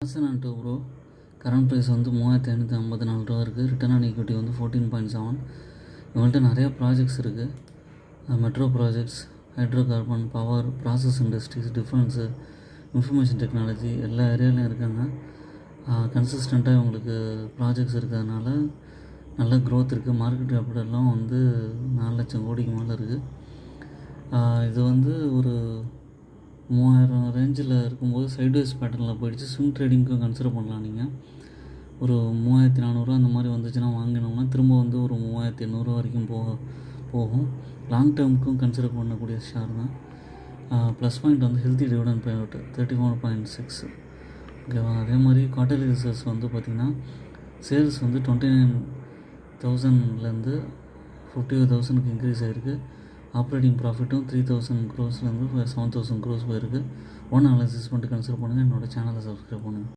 Amazon and pro current price வந்து 3554 ரூபா இருக்குது. ரிட்டர்ன் ஆன் ஈக்விட்டி வந்து 14.7. இவங்கள்ட்ட நிறைய ப்ராஜெக்ட்ஸ் இருக்குது. Metro projects, hydro carbon, power, process industries, defence, information technology எல்லா ஏரியாலையும் இருக்காங்க. கன்சிஸ்டண்ட்டாக இவங்களுக்கு ப்ராஜெக்ட்ஸ் இருக்கிறதுனால நல்ல க்ரோத் இருக்குது. மார்க்கெட் கேபிட்டல்லாம் வந்து 4 லட்சம் கோடிக்கு மேலே இருக்குது. இது வந்து ஒரு 3000 ரேஞ்சில் இருக்கும்போது சைட்வேஸ் பேட்டர்னில் போயிடுச்சு. ஸ்விங் ட்ரேடிங்க்கும் கன்சிடர் பண்ணலாம். நீங்கள் ஒரு 3400 அந்த மாதிரி வந்துச்சுன்னா வாங்கினோம்னா திரும்ப வந்து ஒரு 3800 வரைக்கும் போகும். லாங் டேர்முக்கும் கன்சிடர் பண்ணக்கூடிய ஷேர் தான். ப்ளஸ் பாயிண்ட் வந்து ஹெல்த்தி டிவிடெண்ட் பே அவுட் 34.6. ஓகேவா? அதே மாதிரி குவார்டர்லி ரிசல்ட்ஸ் வந்து பார்த்திங்கன்னா சேல்ஸ் வந்து 29,000லேருந்து 50,000க்கு இன்க்ரீஸ் ஆகிருக்கு. ஆப்ரேட்டிங் ப்ராஃபிட்டும் 3,000 crores 7,000 crores போயிருக்கு. ஒன் அனாலிசிஸ் பண்ணிட்டு கன்சிடர் பண்ணுங்கள். என்னோடய சேனலை சப்ஸ்கிரைப் பண்ணுங்கள்.